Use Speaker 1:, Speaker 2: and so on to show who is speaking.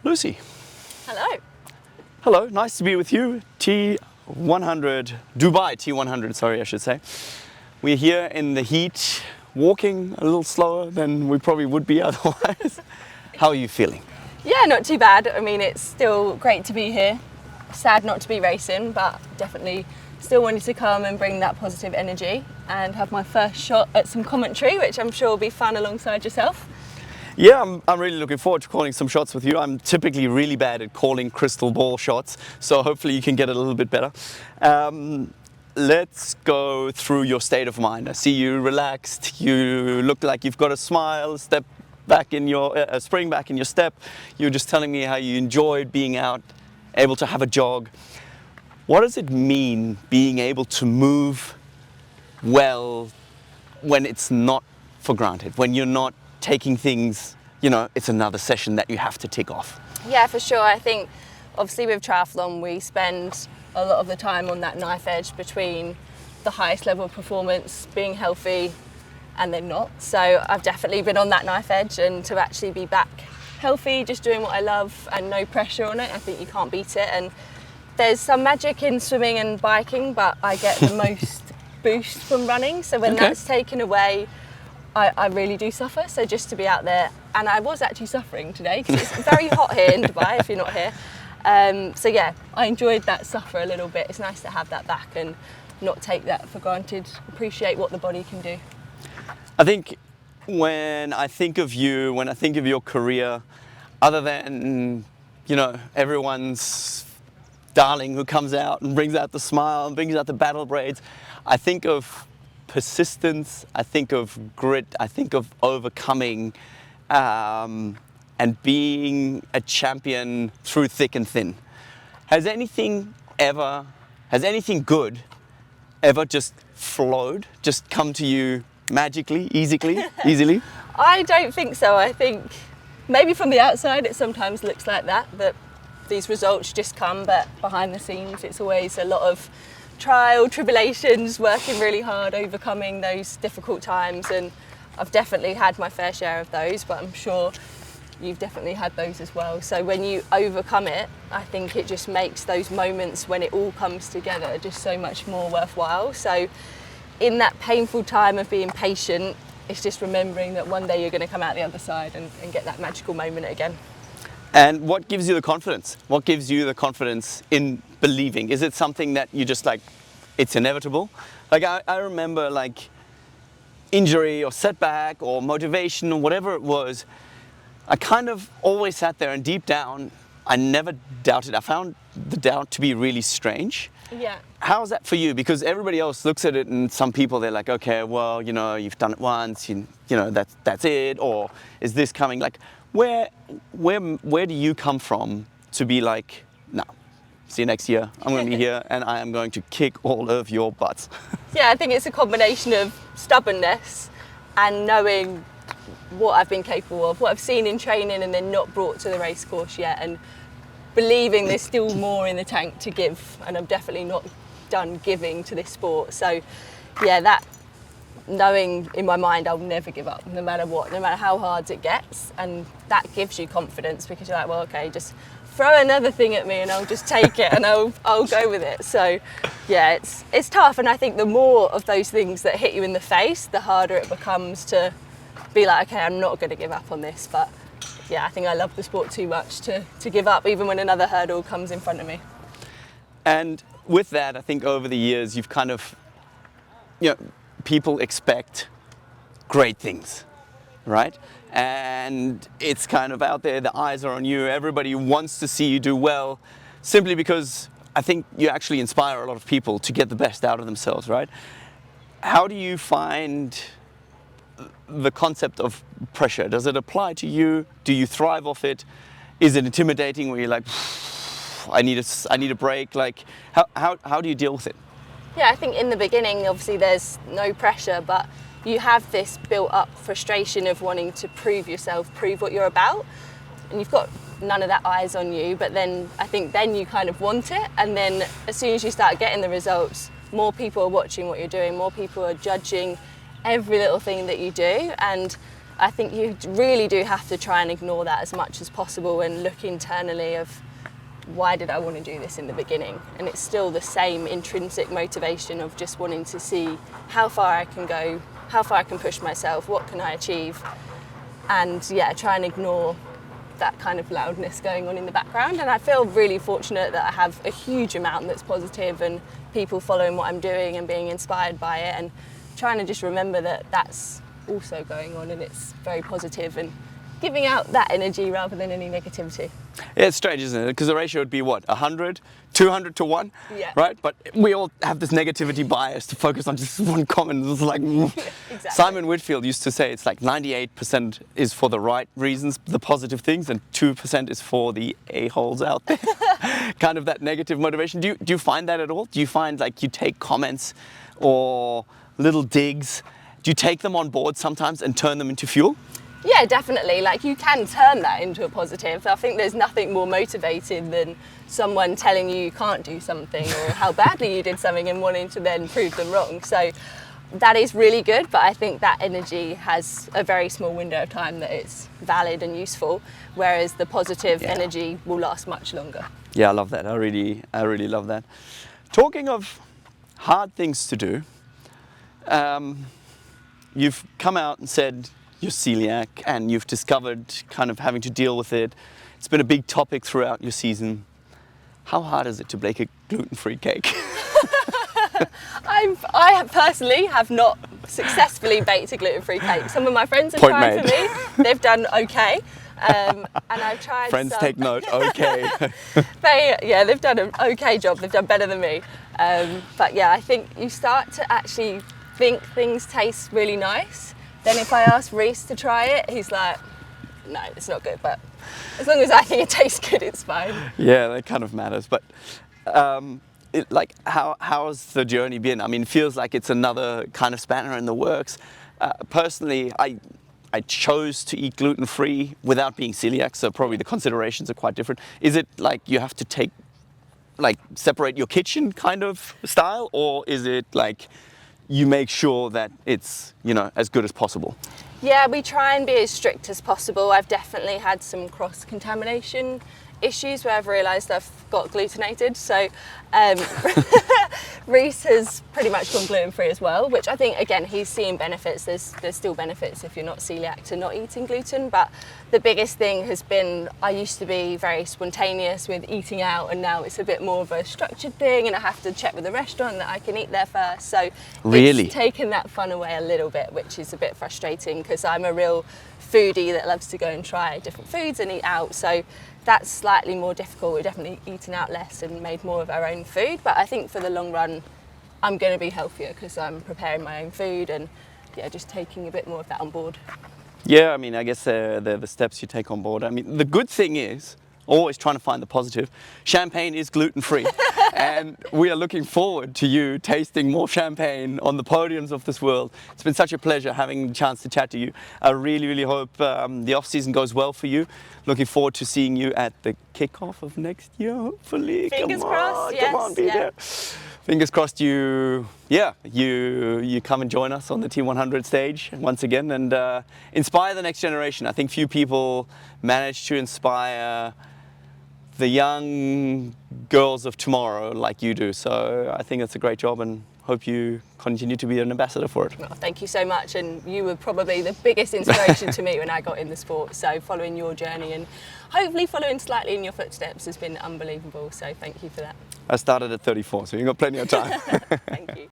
Speaker 1: Lucy.
Speaker 2: Hello.
Speaker 1: Hello, nice to be with you. T100, Dubai T100, sorry, I should say. We're here in the heat, walking a little slower than we probably would be otherwise. How are you feeling?
Speaker 2: Yeah, not too bad. I mean, it's still great to be here. Sad not to be racing, but definitely still wanted to come and bring that positive energy and have my first shot at some commentary, which I'm sure will be fun alongside yourself.
Speaker 1: Yeah, I'm really looking forward to calling some shots with you. I'm typically really bad at calling crystal ball shots, so hopefully you can get it a little bit better. Let's go through your state of mind. I see you relaxed, you look like you've got a smile, spring back in your step. You were just telling me how you enjoyed being out, able to have a jog. What does it mean being able to move well when it's not for granted, when you're not taking things, it's another session that you have to tick off?
Speaker 2: Yeah, for sure. I think obviously with triathlon we spend a lot of the time on that knife edge between the highest level of performance, being healthy, and then not. So I've definitely been on that knife edge, and to actually be back healthy, just doing what I love and no pressure on it, I think you can't beat it. And there's some magic in swimming and biking, but I get the most boost from running. So when that's taken away, I really do suffer. So just to be out there, and I was actually suffering today because it's very hot here in Dubai if you're not here. So yeah, I enjoyed that suffer a little bit. It's nice to have that back and not take that for granted, appreciate what the body can do.
Speaker 1: I think when I think of you, when I think of your career, other than, everyone's darling who comes out and brings out the smile and brings out the battle braids, I think of persistence, I think of grit, I think of overcoming and being a champion through thick and thin. Has anything good ever just flowed, just come to you magically, easily?
Speaker 2: I don't think so. I think maybe from the outside it sometimes looks like that these results just come, but behind the scenes it's always a lot of trial, tribulations, working really hard, overcoming those difficult times, and I've definitely had my fair share of those, but I'm sure you've definitely had those as well. So when you overcome it, I think it just makes those moments when it all comes together just so much more worthwhile. So in that painful time of being patient, it's just remembering that one day you're going to come out the other side and get that magical moment again.
Speaker 1: And what gives you the confidence? What gives you the confidence in believing? Is it something that you just it's inevitable? I remember injury or setback or motivation or whatever it was, I kind of always sat there and deep down, I never doubted. I found the doubt to be really strange.
Speaker 2: Yeah.
Speaker 1: How's that for you? Because everybody else looks at it, and some people, they're like, okay, well, you've done it once, that's it, or is this coming? Where do you come from to be like, no, see you next year, I'm going to be here and I am going to kick all of your butts?
Speaker 2: Yeah, I think it's a combination of stubbornness and knowing what I've been capable of, what I've seen in training and then not brought to the race course yet, and believing there's still more in the tank to give, and I'm definitely not done giving to this sport. So yeah, that knowing in my mind I'll never give up, no matter what, no matter how hard it gets, and that gives you confidence because you're like, well, okay, just throw another thing at me and I'll just take it and I'll go with it. So yeah, it's tough, and I think the more of those things that hit you in the face, the harder it becomes to be like, okay, I'm not going to give up on this. But yeah, I think I love the sport too much to give up even when another hurdle comes in front of me.
Speaker 1: And with that, I think over the years you've kind of, people expect great things, right? And it's kind of out there, the eyes are on you, everybody wants to see you do well, simply because I think you actually inspire a lot of people to get the best out of themselves, right? How do you find the concept of pressure? Does it apply to you? Do you thrive off it? Is it intimidating where you're like, I need a break? How do you deal with it?
Speaker 2: Yeah, I think in the beginning, obviously there's no pressure, but you have this built up frustration of wanting to prove yourself, prove what you're about, and you've got none of that eyes on you, but then I think then you kind of want it, and then as soon as you start getting the results, more people are watching what you're doing, more people are judging every little thing that you do, and I think you really do have to try and ignore that as much as possible and look internally of why did I want to do this in the beginning? And it's still the same intrinsic motivation of just wanting to see how far I can go, how far I can push myself, what can I achieve? And yeah, try and ignore that kind of loudness going on in the background. And I feel really fortunate that I have a huge amount that's positive and people following what I'm doing and being inspired by it, and trying to just remember that that's also going on and it's very positive and giving out that energy rather than any negativity.
Speaker 1: Yeah, it's strange, isn't it? Because the ratio would be what, 100, 200 to 1,
Speaker 2: Yeah.
Speaker 1: right? But we all have this negativity bias to focus on just one comment. It's like
Speaker 2: Exactly.
Speaker 1: Simon Whitfield used to say it's like 98% is for the right reasons, the positive things, and 2% is for the a-holes out there. Kind of that negative motivation. Do you find that at all? Do you find like you take comments or little digs, do you take them on board sometimes and turn them into fuel?
Speaker 2: Yeah, definitely. Like, you can turn that into a positive. I think there's nothing more motivating than someone telling you can't do something or how badly you did something and wanting to then prove them wrong. So that is really good, but I think that energy has a very small window of time that it's valid and useful, whereas the positive energy will last much longer.
Speaker 1: Yeah, I love that. I really love that. Talking of hard things to do, you've come out and said you're celiac and you've discovered kind of having to deal with it. It's been a big topic throughout your season. How hard is it to bake a gluten-free cake?
Speaker 2: I personally have not successfly baked a gluten-free cake. Some of my friends have
Speaker 1: Point
Speaker 2: tried
Speaker 1: made.
Speaker 2: for me. They've done okay. And I've tried
Speaker 1: Friends
Speaker 2: some.
Speaker 1: take note, okay.
Speaker 2: They've done an okay job. They've done better than me. But yeah, I think you start to actually think things taste really nice. Then if I ask Reese to try it, he's like, no, it's not good. But as long as I think it tastes good, it's fine.
Speaker 1: Yeah, that kind of matters. But how's the journey been? I mean, it feels like it's another kind of spanner in the works. Personally, I chose to eat gluten-free without being celiac, so probably the considerations are quite different. Is it like you have to separate your kitchen kind of style, or is it like you make sure that it's, as good as possible?
Speaker 2: Yeah, we try and be as strict as possible. I've definitely had some cross-contamination issues where I've realised I've got glutenated. So Reese has pretty much gone gluten-free as well, which I think, again, he's seeing benefits. There's still benefits if you're not celiac to not eating gluten. But the biggest thing has been, I used to be very spontaneous with eating out, and now it's a bit more of a structured thing, and I have to check with the restaurant that I can eat there first. So
Speaker 1: Really?
Speaker 2: It's taken that fun away a little bit, which is a bit frustrating because I'm a real foodie that loves to go and try different foods and eat out. So that's slightly more difficult. We're definitely eating out less and made more of our own food. But I think for the long run, I'm going to be healthier because I'm preparing my own food and just taking a bit more of that on board.
Speaker 1: Yeah, I mean, I guess they're the steps you take on board. I mean, the good thing is, always trying to find the positive, champagne is gluten-free. And we are looking forward to you tasting more champagne on the podiums of this world. It's been such a pleasure having the chance to chat to you. I really hope the off-season goes well for you. Looking forward to seeing you at the kickoff of next year, hopefully.
Speaker 2: Fingers crossed, yes.
Speaker 1: Come on, be there. Fingers crossed you come and join us on the T100 stage once again and inspire the next generation. I think few people manage to inspire the young girls of tomorrow like you do. So I think that's a great job and hope you continue to be an ambassador for it.
Speaker 2: Well, thank you so much, and you were probably the biggest inspiration to me when I got in the sport. So following your journey and hopefully following slightly in your footsteps has been unbelievable. So thank you for that.
Speaker 1: I started at 34, so you've got plenty of time.
Speaker 2: Thank you.